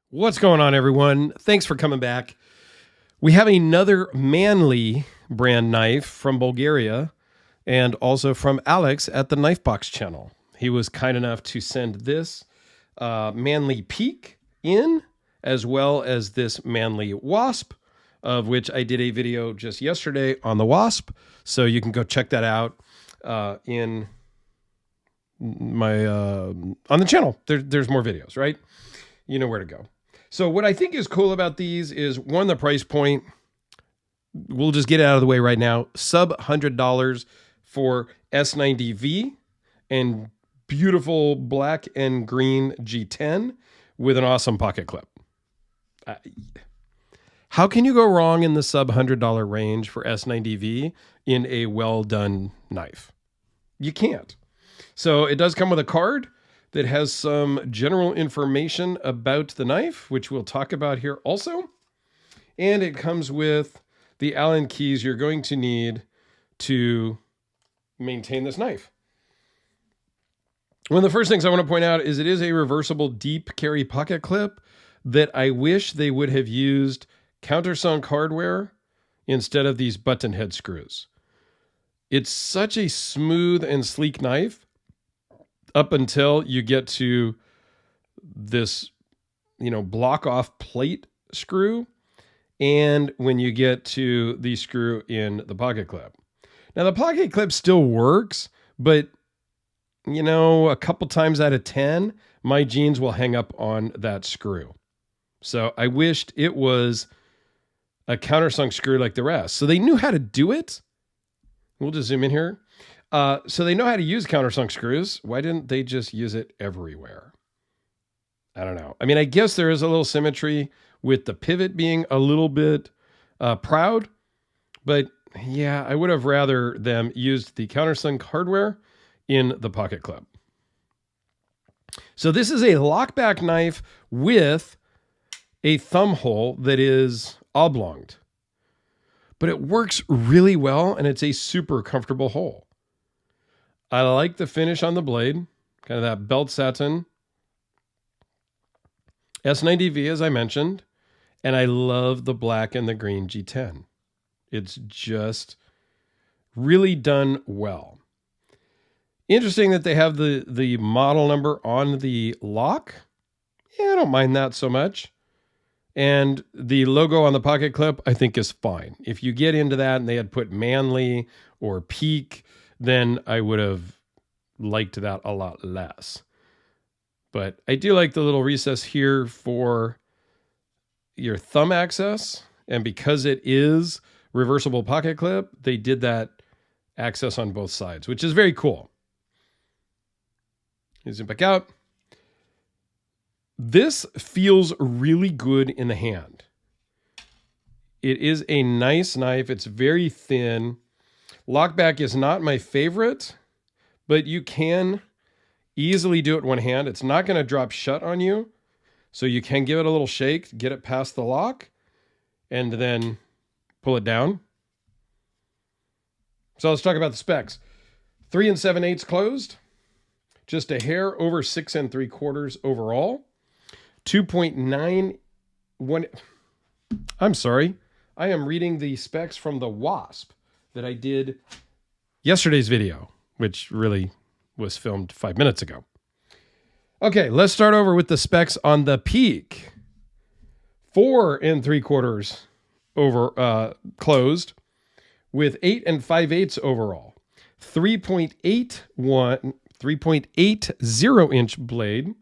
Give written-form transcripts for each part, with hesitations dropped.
What's going on, everyone? Thanks for coming back. We have another Manly brand knife from Bulgaria and also from Alex at the Knife Box channel. He was kind enough to send this Manly Peak in, as well as this Manly Wasp, of which I did a video just yesterday on the Wasp. So you can go check that out in my on the channel. There's more videos, right? You know where to go. So what I think is cool about these is, one, the price point. We'll just get it out of the way right now. Sub $100 for S90V and beautiful black and green G10 with an awesome pocket clip. How can you go wrong in the sub $100 range for S90V in a well done knife? You can't. So it does come with a card that has some general information about the knife, which we'll talk about here also. And it comes with the Allen keys you're going to need to maintain this knife. One of the first things I want to point out is it is a reversible deep carry pocket clip that I wish they would have used countersunk hardware instead of these button head screws. It's such a smooth and sleek knife up until you get to this, block off plate screw. And when you get to the screw in the pocket clip. Now the pocket clip still works, but a couple times out of 10, my jeans will hang up on that screw. So I wished it was a countersunk screw like the rest. So they knew how to do it. We'll just zoom in here. So they know how to use countersunk screws. Why didn't they just use it everywhere? I don't know. I mean, I guess there is a little symmetry with the pivot being a little bit proud. But yeah, I would have rather them used the countersunk hardware in the pocket clip. So this is a lockback knife with a thumb hole that is oblonged. But it works really well, and it's a super comfortable hole. I like the finish on the blade, kind of that belt satin. S90V, as I mentioned, and I love the black and the green G10. It's just really done well. Interesting that they have the model number on the lock. Yeah, I don't mind that so much. And the logo on the pocket clip, I think, is fine. If you get into that and they had put Manly or Peak, then I would have liked that a lot less. But I do like the little recess here for your thumb access. And because it is reversible pocket clip, they did that access on both sides, which is very cool. Zoom back out. This feels really good in the hand. It is a nice knife. It's very thin. Lockback is not my favorite, but you can easily do it one hand. It's not going to drop shut on you. So you can give it a little shake, get it past the lock, and then pull it down. So let's talk about the specs. 3 7/8 closed. Just a hair over 6 3/4 overall. 2.91. I'm sorry. I am reading the specs from the Wasp that I did yesterday's video, which really was filmed 5 minutes ago. Okay, let's start over with the specs on the Peak. 4 3/4 over closed with 8 5/8 overall. 3.80 inch blade,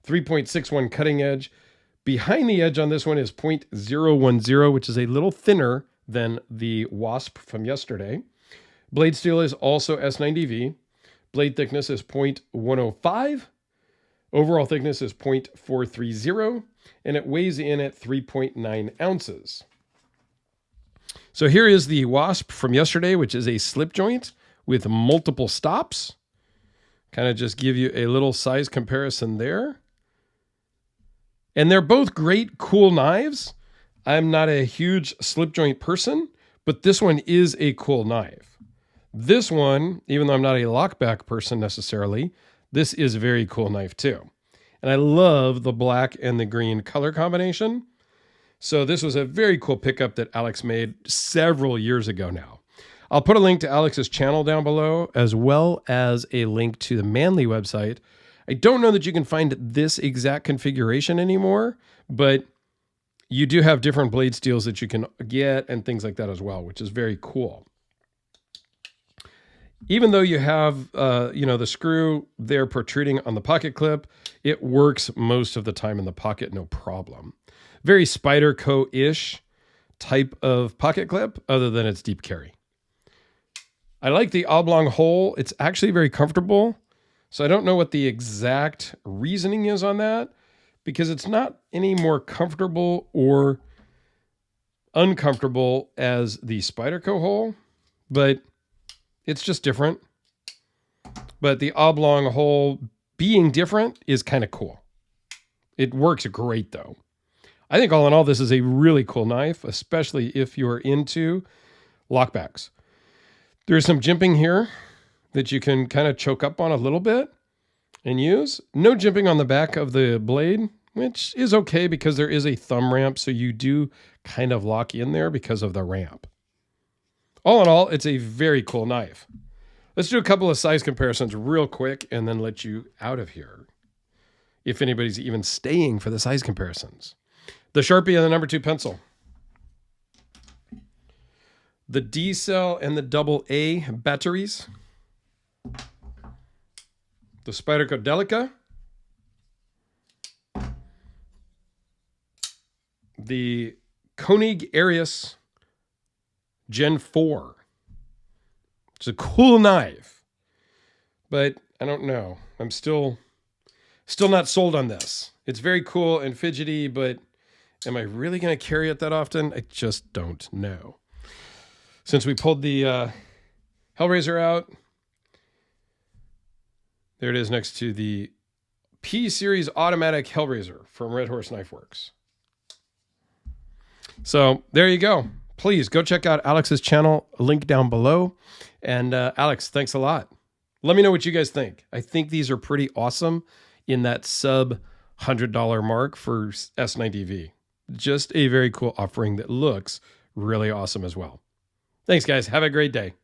3.61 cutting edge. Behind the edge on this one is 0.010, which is a little thinner than the Wasp from yesterday. Blade steel is also S90V. Blade thickness is 0.105. Overall thickness is 0.430, and it weighs in at 3.9 ounces. So here is the Wasp from yesterday, which is a slip joint with multiple stops. Kind of just give you a little size comparison there. And they're both great, cool knives. I'm not a huge slip joint person, but this one is a cool knife. This one, even though I'm not a lockback person necessarily, this is a very cool knife too. And I love the black and the green color combination. So this was a very cool pickup that Alex made several years ago now. I'll put a link to Alex's channel down below, as well as a link to the Manly website. I don't know that you can find this exact configuration anymore, but you do have different blade steels that you can get and things like that as well, which is very cool. Even though you have, the screw there protruding on the pocket clip, it works most of the time in the pocket, no problem. Very Spyderco-ish type of pocket clip, other than its deep carry. I like the oblong hole. It's actually very comfortable. So I don't know what the exact reasoning is on that, because it's not any more comfortable or uncomfortable as the Spyderco hole, but it's just different. But the oblong hole being different is kind of cool. It works great though. I think all in all, this is a really cool knife, especially if you're into lockbacks. There's some jimping here that you can kind of choke up on a little bit and use. No jimping on the back of the blade, which is okay because there is a thumb ramp, so you do kind of lock in there because of the ramp. All in all, it's a very cool knife. Let's do a couple of size comparisons real quick and then let you out of here, if anybody's even staying for the size comparisons. The Sharpie and the number 2 pencil. The D cell and the AA batteries. The Spyderco Delica. The Koenig Arius Gen 4. It's a cool knife, but I don't know. I'm still not sold on this. It's very cool and fidgety, but am I really going to carry it that often? I just don't know. Since we pulled the Hellraiser out, there it is next to the P-Series automatic Hellraiser from Red Horse Knife Works. So there you go. Please go check out Alex's channel, link down below. And Alex, thanks a lot. Let me know what you guys think. I think these are pretty awesome in that sub $100 mark for S90V. Just a very cool offering that looks really awesome as well. Thanks, guys. Have a great day.